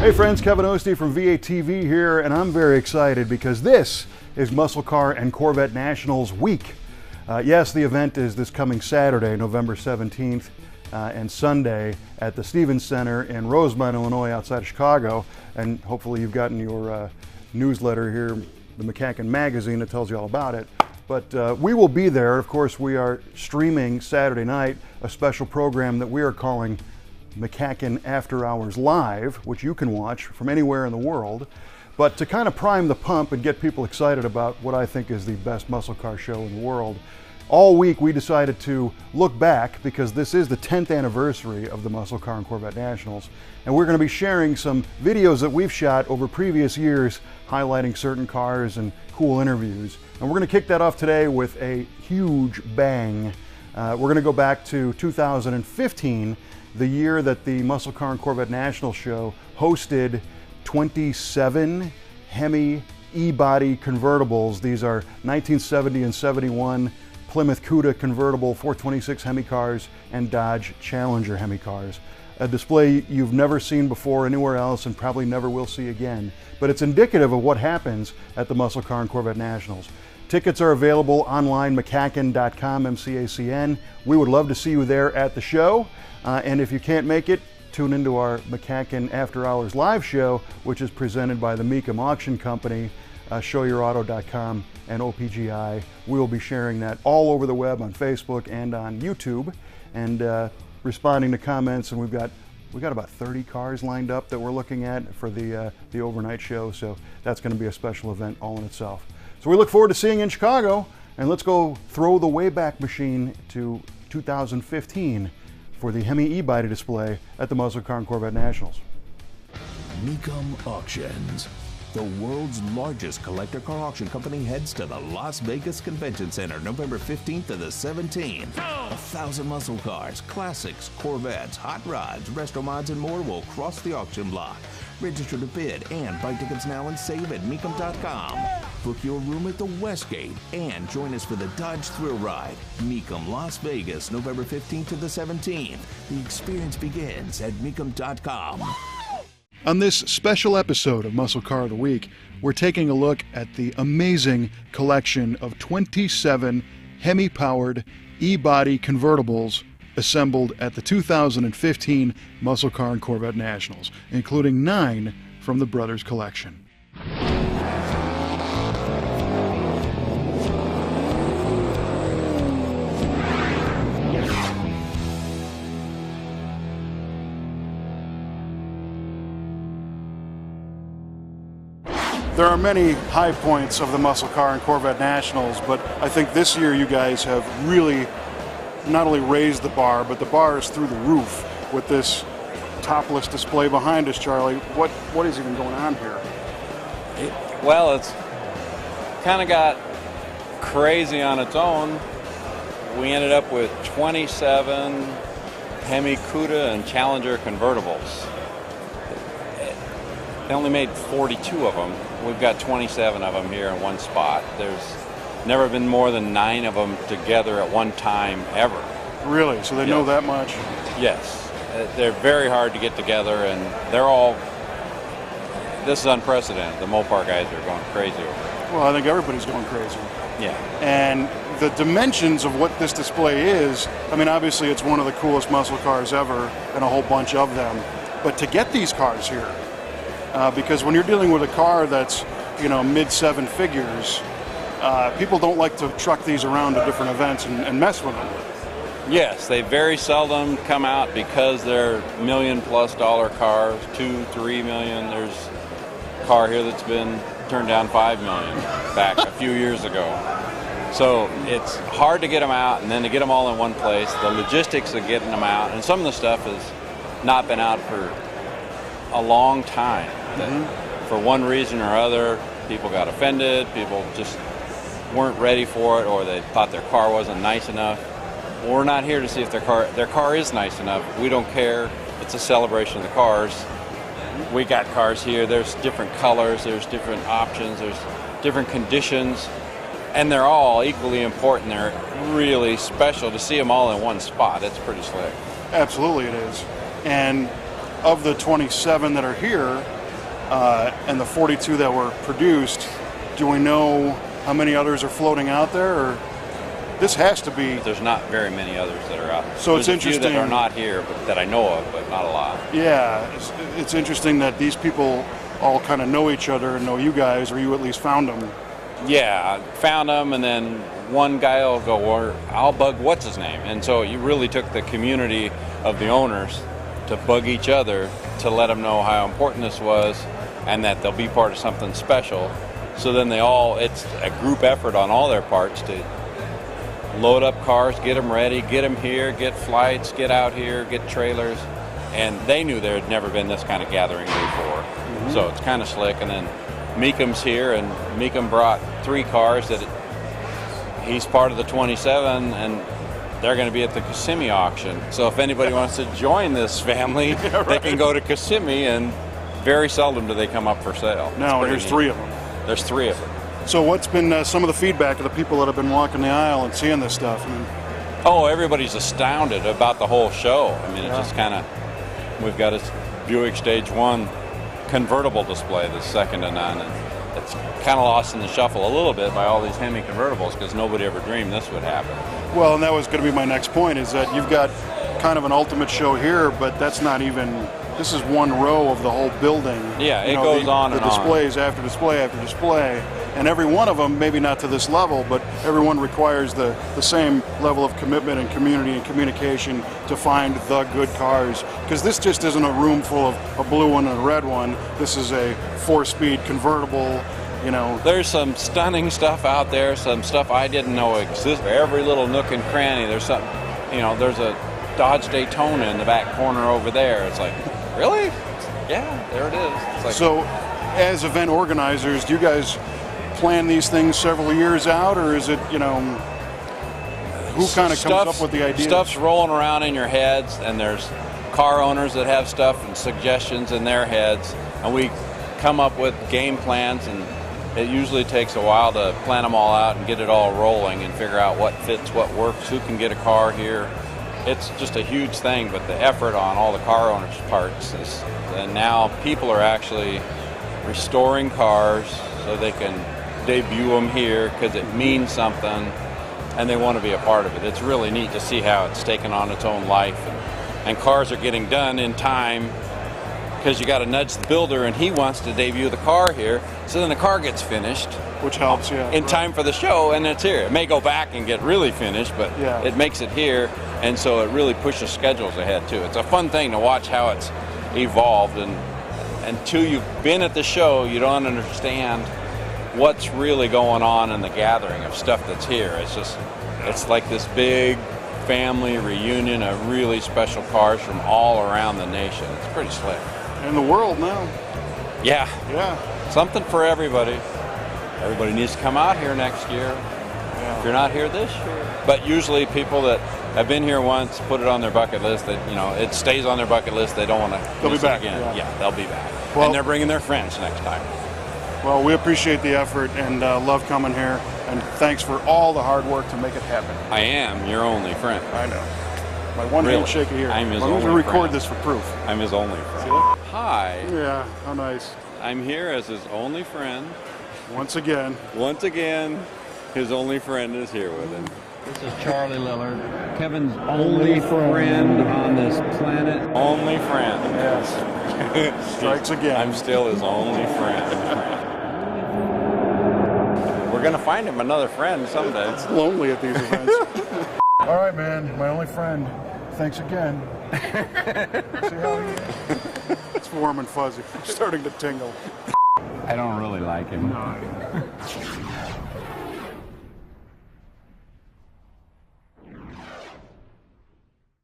Hey friends, Kevin Ostie from V8TV here, and I'm very excited because this is Muscle Car and Corvette Nationals Week. Yes, the event is this coming Saturday, November 17th, and Sunday at the Stevens Center in Rosemont, Illinois, outside of Chicago. And hopefully you've gotten your newsletter here, the MCACN magazine, that tells you all about it. But we will be there. Of course, we are streaming Saturday night a special program that we are calling MCACN After Hours Live, which you can watch from anywhere in the world. But to kind of prime the pump and get people excited about what I think is the best muscle car show in the world, all week we decided to look back, because this is the 10th anniversary of the Muscle Car and Corvette Nationals, and we're going to be sharing some videos that we've shot over previous years highlighting certain cars and cool interviews. And we're going to kick that off today with a huge bang. We're going to go back to 2015, the year that the Muscle Car and Corvette National Show hosted 27 Hemi E-body convertibles. These are 1970 and 71 Plymouth Cuda convertible 426 Hemi cars and Dodge Challenger Hemi cars. A display you've never seen before anywhere else and probably never will see again. But it's indicative of what happens at the Muscle Car and Corvette Nationals. Tickets are available online, MCACN.com, MCACN. We would love to see you there at the show. And if you can't make it, tune into our MCACN After Hours live show, which is presented by the Mecum Auction Company, ShowYourAuto.com, and OPGI. We will be sharing that all over the web on Facebook and on YouTube, and responding to comments. And we've got about 30 cars lined up that we're looking at for the overnight show. So that's going to be a special event all in itself. So we look forward to seeing you in Chicago, and let's go throw the Wayback Machine to 2015 for the Hemi E-body display at the Muscle Car and Corvette Nationals. Mecum Auctions, the world's largest collector car auction company, heads to the Las Vegas Convention Center November 15th to the 17th. 1,000 muscle cars, classics, Corvettes, hot rods, retro mods, and more will cross the auction block. Register to bid and buy tickets now and save at Mecum.com. Book your room at the Westgate and join us for the Dodge Thrill Ride. Mecum Las Vegas, November 15th to the 17th. The experience begins at Mecum.com. On this special episode of Muscle Car of the Week, we're taking a look at the amazing collection of 27 Hemi Powered E-body convertibles assembled at the 2015 Muscle Car and Corvette Nationals, including 9 from the Brothers Collection. There are many high points of the Muscle Car and Corvette Nationals, but I think this year you guys have really not only raised the bar, but the bar is through the roof with this topless display behind us, Charlie. What is even going on here? Well, it's kind of got crazy on its own. We ended up with 27 Hemi Cuda and Challenger convertibles. They only made 42 of them. We've got 27 of them here in one spot. There's never been more than 9 of them together at one time ever. Really? So they know that much? Yes. They're very hard to get together, and they're all, this is unprecedented. The Mopar guys are going crazy over it. Well, I think everybody's going crazy. Yeah. And the dimensions of what this display is, I mean, obviously it's one of the coolest muscle cars ever and a whole bunch of them. But to get these cars here, because when you're dealing with a car that's, mid-7 figures, people don't like to truck these around to different events and mess with them. Yes, they very seldom come out because they're $1 million+ cars, 2, 3 million. There's a car here that's been turned down $5 million back a few years ago. So it's hard to get them out, and then to get them all in one place, the logistics of getting them out, and some of the stuff has not been out for a long time. For one reason or other, people got offended, people just weren't ready for it, or they thought their car wasn't nice enough. Well, we're not here to see if their car is nice enough. We don't care. It's a celebration of the cars. We got cars here. There's different colors, there's different options, there's different conditions, and they're all equally important. They're really special. To see them all in one spot, it's pretty slick. Absolutely it is. And of the 27 that are here and the 42 that were produced, do we know how many others are floating out there? Or this has to be. There's not very many others that are out there. So There's it's interesting a few that are not here, but that I know of, but not a lot. Yeah, it's interesting that these people all kind of know each other and know you guys, or you at least found them. Yeah, I found them, and then one guy will go, or I'll bug what's his name, and so you really took the community of the owners to bug each other to let them know how important this was, and that they'll be part of something special. So then it's a group effort on all their parts to load up cars, get them ready, get them here, get flights, get out here, get trailers. And they knew there had never been this kind of gathering before. Mm-hmm. So it's kind of slick. And then Mecum's here, and Mecum brought 3 cars that he's part of the 27, and they're going to be at the Kissimmee auction. So if anybody wants to join this family, they can go to Kissimmee, and very seldom do they come up for sale. No, there's 3 of them. There's 3 of them. So what's been some of the feedback of the people that have been walking the aisle and seeing this stuff? I mean, oh, everybody's astounded about the whole show. I mean, it's just kind of, we've got a Buick Stage 1 convertible display that's second to none, and it's kind of lost in the shuffle a little bit by all these Hemi convertibles, because nobody ever dreamed this would happen. Well, and that was going to be my next point, is that you've got kind of an ultimate show here, but that's not even, this is one row of the whole building. Yeah, it goes on and on. The displays after display after display, and every one of them, maybe not to this level, but everyone requires the same level of commitment and community and communication to find the good cars. Because this just isn't a room full of a blue one and a red one. This is a 4-speed convertible, you know. There's some stunning stuff out there, some stuff I didn't know existed. Every little nook and cranny, there's something, you know, there's a Dodge Daytona in the back corner over there. It's like, really? Yeah, there it is. It's like, so, as event organizers, do you guys plan these things several years out, or is it, you know, who kind of comes up with the ideas? Stuff's rolling around in your heads, and there's car owners that have stuff and suggestions in their heads, and we come up with game plans, and it usually takes a while to plan them all out and get it all rolling and figure out what fits, what works, who can get a car here. It's just a huge thing, but the effort on all the car owners' parts is, and now people are actually restoring cars so they can debut them here because it means something, and they want to be a part of it. It's really neat to see how it's taken on its own life, and cars are getting done in time, because you got to nudge the builder, and he wants to debut the car here, so then the car gets finished, which helps, yeah, in time for the show, and it's here. It may go back and get really finished, but it makes it here, and so it really pushes schedules ahead too. It's a fun thing to watch how it's evolved, and until you've been at the show, you don't understand what's really going on in the gathering of stuff that's here. It's just, it's like this big family reunion of really special cars from all around the nation. It's pretty slick. In the world now. Yeah. Yeah. Something for everybody. Everybody needs to come out here next year. Yeah. If you're not here this year. But usually people that have been here once put it on their bucket list, that, you know, it stays on their bucket list. They don't want to miss it again. Yeah, they'll be back. Well, and they're bringing their friends next time. Well, we appreciate the effort and love coming here, and thanks for all the hard work to make it happen. I am your only friend. I know. My one handshake here. I'm his only friend. I'm going to record this for proof. I'm his only friend. See that? Hi. Yeah, how nice. I'm here as his only friend. Once again. Once again, his only friend is here with him. This is Charlie Lillard, Kevin's only friend on this planet. Only friend. Yes. Strikes again. I'm still his only friend. We're going to find him another friend someday. It's lonely at these events. All right, man, my only friend. Thanks again. See how he is? It's warm and fuzzy. I'm starting to tingle. I don't really like him. No.